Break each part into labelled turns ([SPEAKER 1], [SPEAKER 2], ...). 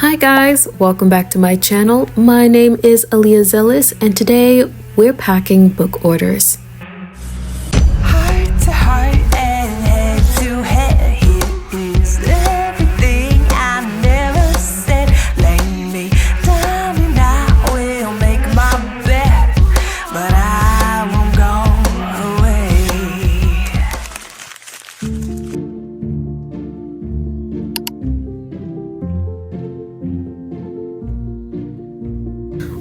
[SPEAKER 1] Hi guys, welcome back to my channel. My name is Aaliyah Zealous and today we're packing book orders.
[SPEAKER 2] Heart to heart and head to head, here is everything I never said. Lay me down and I will make my bed, but I won't go away.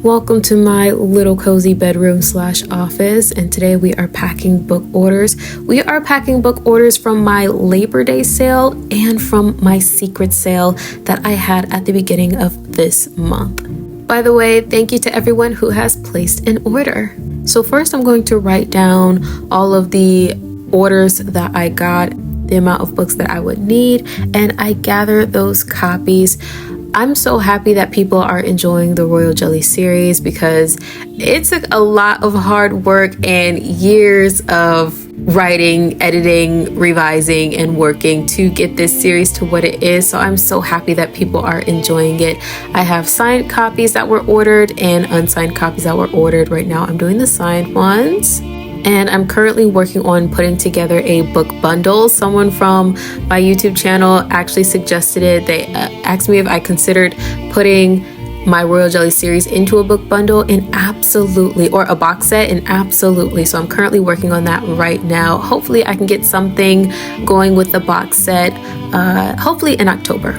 [SPEAKER 1] Welcome to my little cozy bedroom / office, and today we are packing book orders. We are packing book orders from my Labor Day sale and from my secret sale that I had at the beginning of this month. By the way, thank you to everyone who has placed an order. So first I'm going to write down all of the orders that I got, the amount of books that I would need, and I gather those copies. I'm so happy that people are enjoying the Royal Jelly series because it took a lot of hard work and years of writing, editing, revising, and working to get this series to what it is. So I'm so happy that people are enjoying it. I have signed copies that were ordered and unsigned copies that were ordered. Right now I'm doing the signed ones. And I'm currently working on putting together a book bundle. Someone from my YouTube channel actually suggested it. They asked me if I considered putting my Royal Jelly series into a book bundle, and absolutely, or a box set, and absolutely. So I'm currently working on that right now. Hopefully I can get something going with the box set, hopefully in October.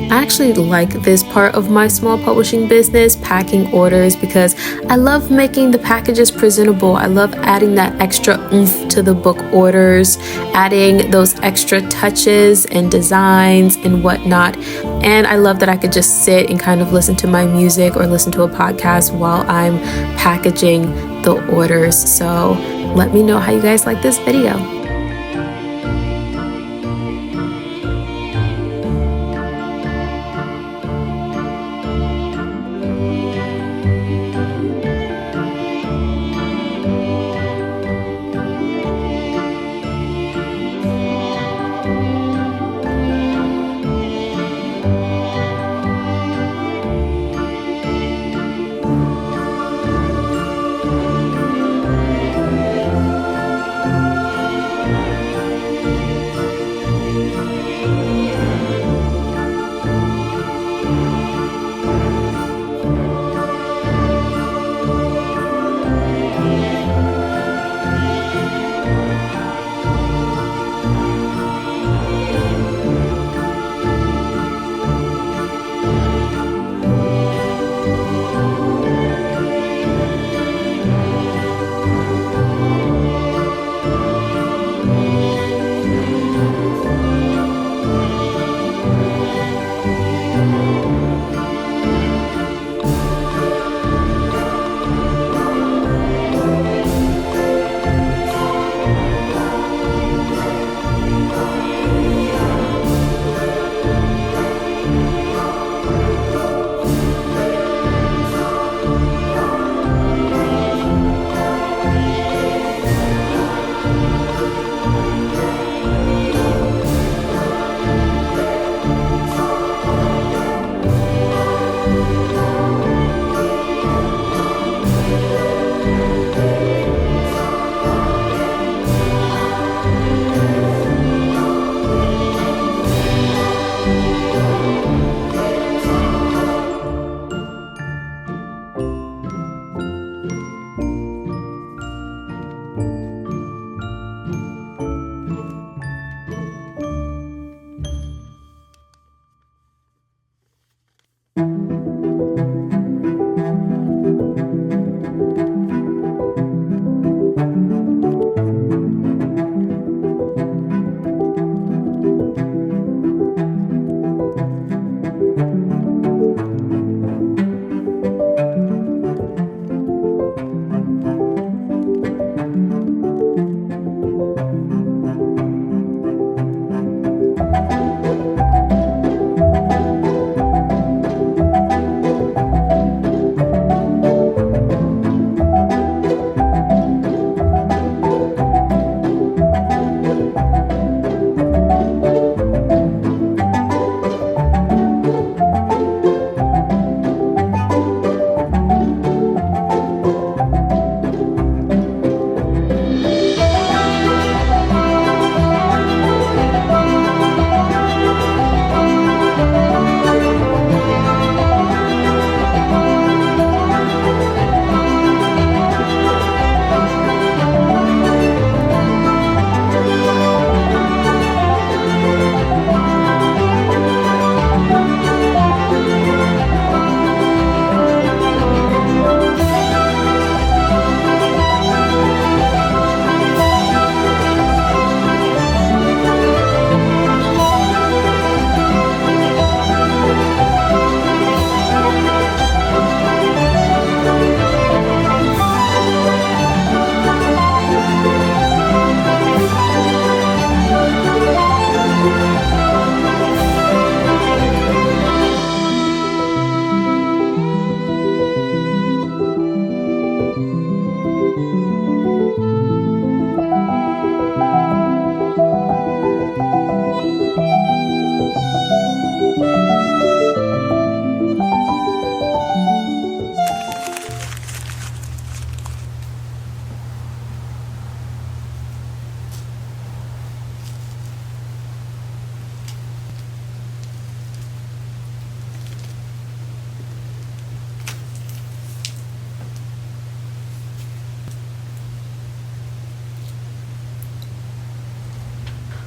[SPEAKER 1] I actually like this part of my small publishing business, packing orders, because I love making the packages presentable. I love adding that extra oomph to the book orders, adding those extra touches and designs and whatnot. And I love that I could just sit and kind of listen to my music or listen to a podcast while I'm packaging the orders. So let me know how you guys like this video.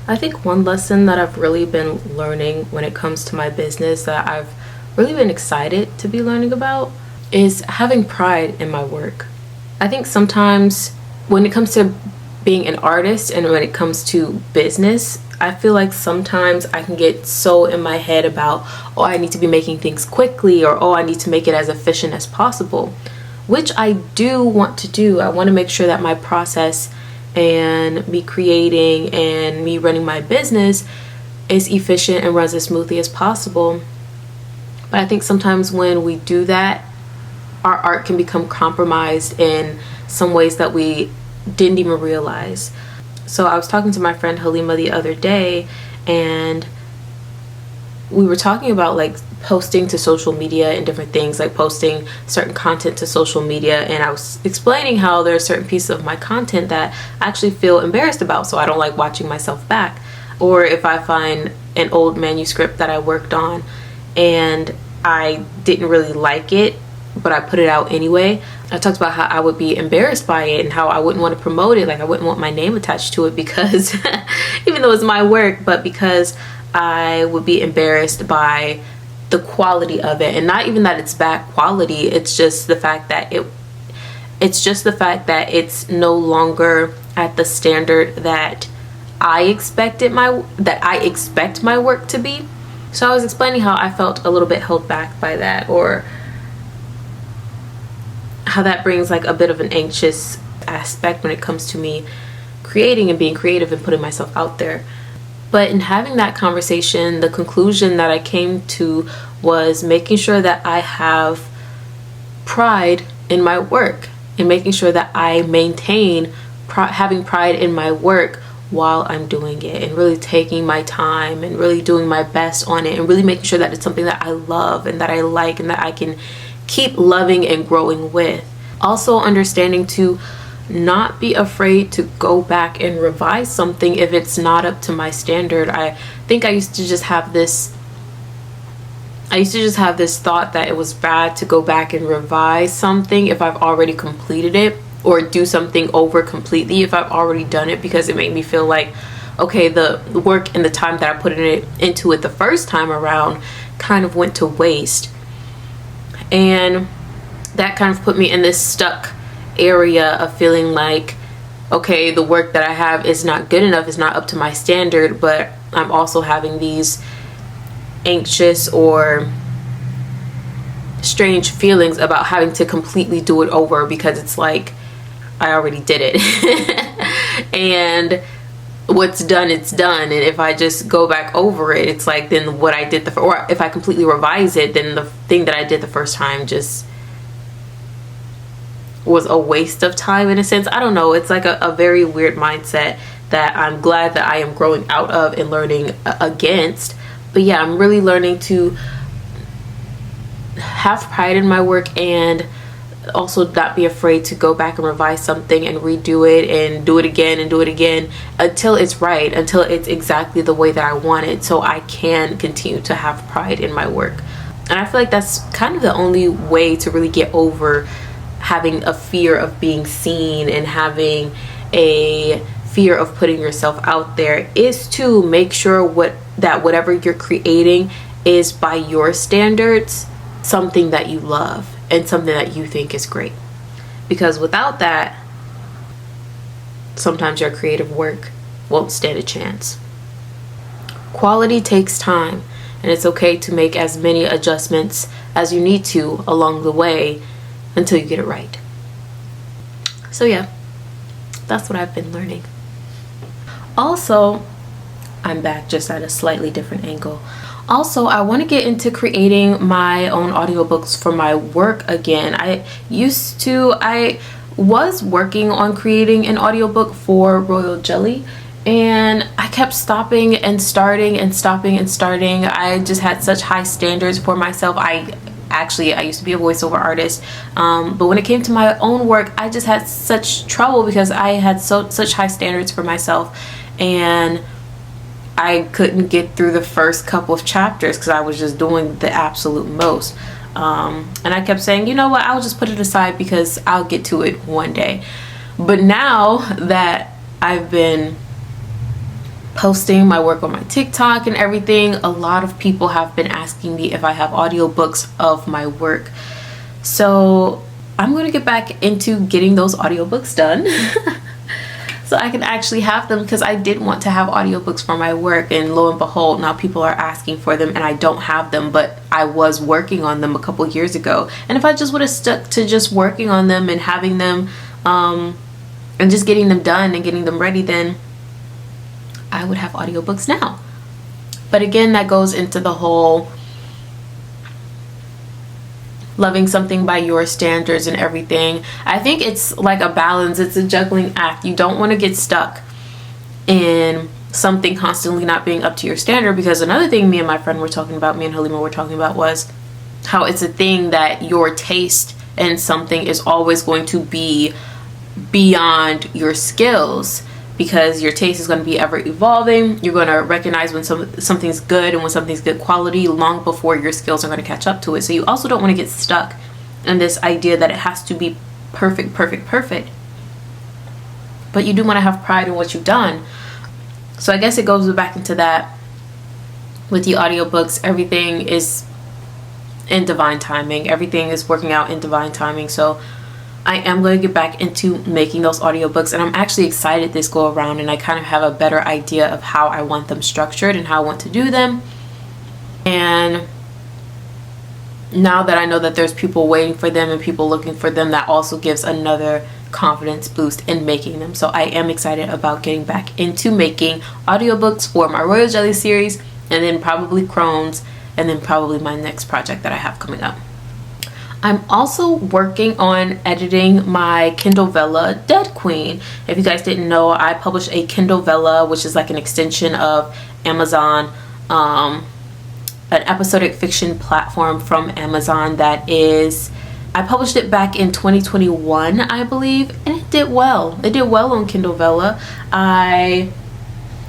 [SPEAKER 1] I think one lesson that I've really been learning when it comes to my business that I've really been excited to be learning about is having pride in my work. I think sometimes when it comes to being an artist and when it comes to business, I feel like sometimes I can get so in my head about, oh, I need to be making things quickly, or oh, I need to make it as efficient as possible, which I do want to do. I want to make sure that my process and me creating and me running my business is efficient and runs as smoothly as possible. But I think sometimes when we do that, our art can become compromised in some ways that we didn't even realize. So I was talking to my friend Halima the other day, and we were talking about like posting to social media and different things, like posting certain content to social media, and I was explaining how there are certain pieces of my content that I actually feel embarrassed about, so I don't like watching myself back. Or if I find an old manuscript that I worked on and I didn't really like it, but I put it out anyway, I talked about how I would be embarrassed by it and how I wouldn't want to promote it. Like, I wouldn't want my name attached to it because even though it's my work, but because I would be embarrassed by the quality of it. And not even that it's bad quality, it's just the fact that it's no longer at the standard that I expect my work to be. So I was explaining how I felt a little bit held back by that, or how that brings like a bit of an anxious aspect when it comes to me creating and being creative and putting myself out there. But in having that conversation, the conclusion that I came to was making sure that I have pride in my work and making sure that I maintain having pride in my work while I'm doing it, and really taking my time and really doing my best on it, and really making sure that it's something that I love and that I like and that I can keep loving and growing with. Also understanding to not be afraid to go back and revise something if it's not up to my standard. I think I used to just have this thought that it was bad to go back and revise something if I've already completed it, or do something over completely if I've already done it, because it made me feel like, okay, the work and the time that I put into it the first time around kind of went to waste. And that kind of put me in this stuck area of feeling like, okay, the work that I have is not good enough, is not up to my standard, but I'm also having these anxious or strange feelings about having to completely do it over, because it's like I already did it. And what's done, it's done. And if I just go back over it, it's like then what I did or if I completely revise it, then the thing that I did the first time just was a waste of time in a sense. I don't know. It's like a very weird mindset that I'm glad that I am growing out of and learning against. But yeah, I'm really learning to have pride in my work, and also not be afraid to go back and revise something and redo it and do it again and do it again until it's right, until it's exactly the way that I want it, so I can continue to have pride in my work. And I feel like that's kind of the only way to really get over having a fear of being seen and having a fear of putting yourself out there, is to make sure that whatever you're creating is, by your standards, something that you love and something that you think is great. Because without that, sometimes your creative work won't stand a chance. Quality takes time, and it's okay to make as many adjustments as you need to along the way until you get it right. So yeah, that's what I've been learning. Also, I'm back just at a slightly different angle. Also, I want to get into creating my own audiobooks for my work again. I was working on creating an audiobook for Royal Jelly, and I kept stopping and starting and stopping and starting. I just had such high standards for myself. I used to be a voiceover artist, but when it came to my own work, I just had such trouble because I had such high standards for myself, and I couldn't get through the first couple of chapters because I was just doing the absolute most. And I kept saying, you know what, I'll just put it aside because I'll get to it one day. But now that I've been posting my work on my TikTok and everything, a lot of people have been asking me if I have audiobooks of my work. So I'm going to get back into getting those audiobooks done so I can actually have them, because I did want to have audiobooks for my work, and lo and behold, now people are asking for them and I don't have them, but I was working on them a couple years ago. And if I just would have stuck to just working on them and having them and just getting them done and getting them ready, then I would have audiobooks now. But again, that goes into the whole loving something by your standards and everything. I think it's like a balance. It's a juggling act. You don't want to get stuck in something constantly not being up to your standard, because another thing me and Halima were talking about was how it's a thing that your taste in something is always going to be beyond your skills, because your taste is going to be ever evolving. You're going to recognize when something's good and when something's good quality long before your skills are going to catch up to it. So you also don't want to get stuck in this idea that it has to be perfect. But you do want to have pride in what you've done. So I guess it goes back into that with the audiobooks. Everything is in divine timing. Everything is working out in divine timing. So I am going to get back into making those audiobooks, and I'm actually excited this go around, and I kind of have a better idea of how I want them structured and how I want to do them. And now that I know that there's people waiting for them and people looking for them, that also gives another confidence boost in making them. So I am excited about getting back into making audiobooks for my Royal Jelly series, and then probably Crohn's, and then probably my next project that I have coming up. I'm also working on editing my Kindle Vella Dead Queen. If you guys didn't know, I published a Kindle Vella, which is like an extension of Amazon, an episodic fiction platform from Amazon that is, I published it back in 2021, I believe, and it did well. It did well on Kindle Vella. I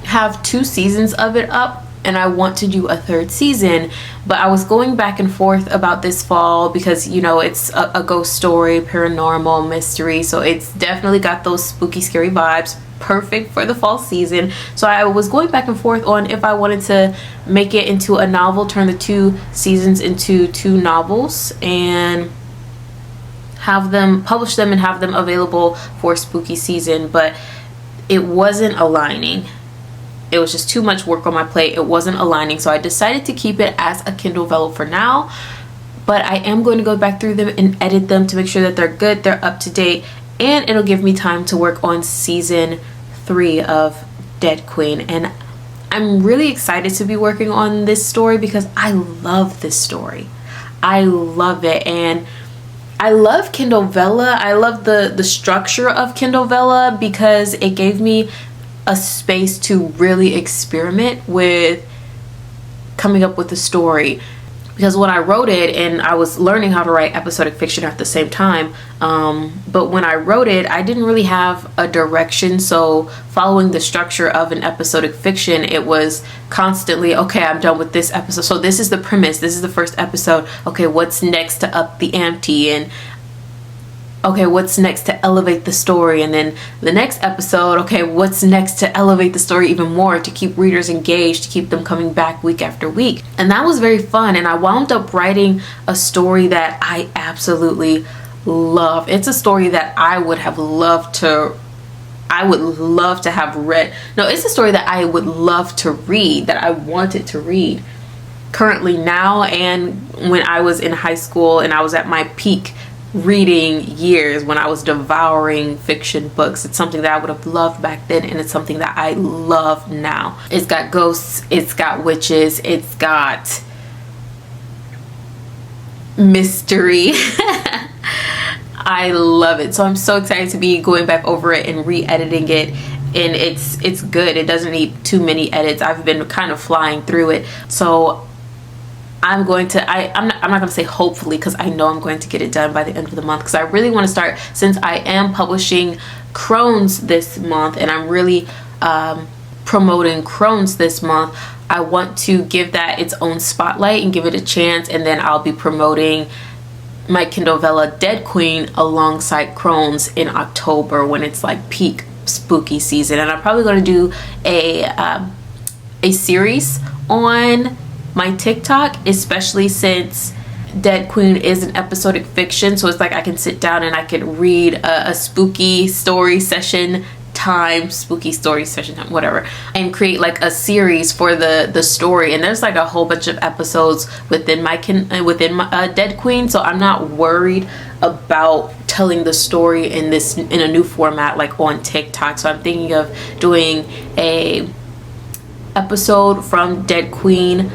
[SPEAKER 1] have 2 seasons of it up, and I want to do a 3rd season, but I was going back and forth about this fall because, you know, it's a ghost story, paranormal, mystery, so it's definitely got those spooky, scary vibes, perfect for the fall season. So I was going back and forth on if I wanted to make it into a novel, turn the 2 seasons into 2 novels, and have them, publish them and have them available for spooky season, but it wasn't aligning. It was just too much work on my plate. It wasn't aligning, so I decided to keep it as a Kindle Vella for now, but I am going to go back through them and edit them to make sure that they're good, they're up to date, and it'll give me time to work on season 3 of Dead Queen. And I'm really excited to be working on this story because I love this story. I love it, and I love Kindle Vella. I love the structure of Kindle Vella because it gave me a space to really experiment with coming up with a story. Because when I wrote it, and I was learning how to write episodic fiction at the same time, but when I wrote it, I didn't really have a direction. So following the structure of an episodic fiction, it was constantly, okay, I'm done with this episode, so this is the premise, this is the first episode, okay, what's next to up the ante, and okay, what's next to elevate the story, and then the next episode, okay, what's next to elevate the story even more, to keep readers engaged, to keep them coming back week after week. And that was very fun, and I wound up writing a story that I absolutely love. It's a story that I would love to have read. No, it's a story that I would love to read, that I wanted to read currently now, and when I was in high school and I was at my peak reading years when I was devouring fiction books. It's something that I would have loved back then, and it's something that I love now. It's got ghosts, it's got witches, it's got mystery. I love it. So I'm so excited to be going back over it and re-editing it, and it's good. It doesn't need too many edits. I've been kind of flying through it, so I'm not going to say hopefully, because I know I'm going to get it done by the end of the month, because I really want to start, since I am publishing Crohn's this month and I'm really promoting Crohn's this month. I want to give that its own spotlight and give it a chance, and then I'll be promoting my Kindle Vella Dead Queen alongside Crohn's in October when it's like peak spooky season, and I'm probably going to do a series on my TikTok, especially since Dead Queen is an episodic fiction, so it's like I can sit down and I can read a spooky story session time, whatever, and create like a series for the story. And there's like a whole bunch of episodes within my Dead Queen, so I'm not worried about telling the story in a new format like on TikTok. So I'm thinking of doing a episode from Dead Queen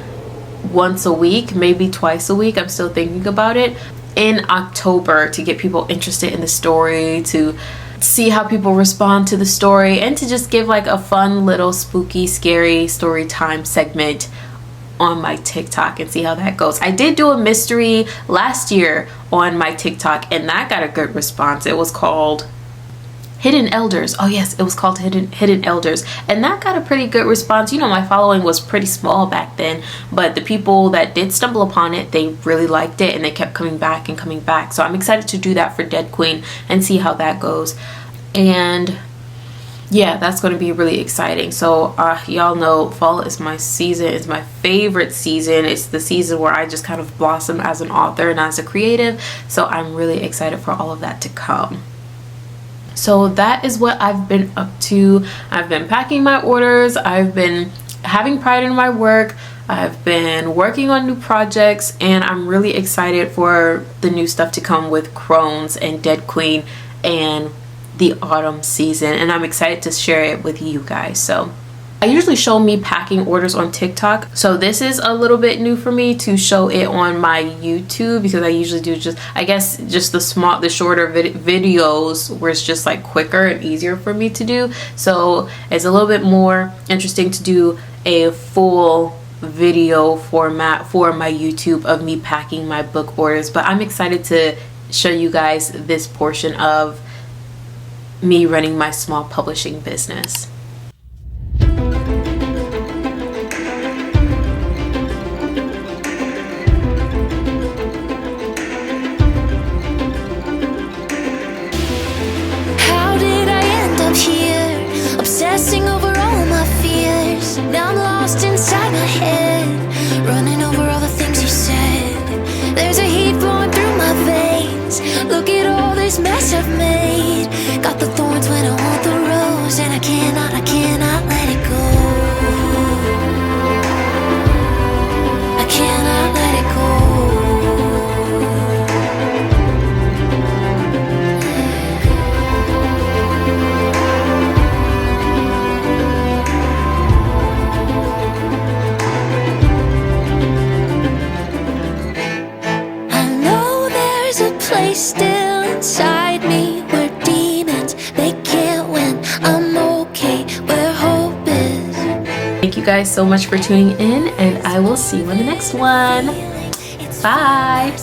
[SPEAKER 1] once a week, maybe twice a week. I'm still thinking about it, in October, to get people interested in the story, to see how people respond to the story, and to just give like a fun little spooky, scary story time segment on my TikTok and see how that goes. I did do a mystery last year on my TikTok, and that got a good response. It was called Hidden Elders. Oh yes, it was called Hidden Elders, and that got a pretty good response. You know, my following was pretty small back then, but the people that did stumble upon it, they really liked it, and they kept coming back and coming back. So I'm excited to do that for Dead Queen and see how that goes. And yeah, that's going to be really exciting. So y'all know fall is my season. It's my favorite season. It's the season where I just kind of blossom as an author and as a creative. So I'm really excited for all of that to come. So that is what I've been up to. I've been packing my orders. I've been having pride in my work. I've been working on new projects, and I'm really excited for the new stuff to come with Crohn's and Dead Queen and the autumn season, and I'm excited to share it with you guys. So I usually show me packing orders on TikTok, so this is a little bit new for me to show it on my YouTube, because I usually do just the shorter videos where it's just like quicker and easier for me to do. So it's a little bit more interesting to do a full video format for my YouTube of me packing my book orders. But I'm excited to show you guys this portion of me running my small publishing business.
[SPEAKER 3] Obsessing over all my fears. Now I'm lost inside my head, running over all the things you said. There's a heat flowing through my veins. Look at all this mess I've made. Got the thorns when I want the rose, and I cannot let it go. I cannot let it go. Still inside me, where demons, they can't win. I'm okay where hope is.
[SPEAKER 1] Thank you guys so much for tuning in, and I will see you in the next one. Bye.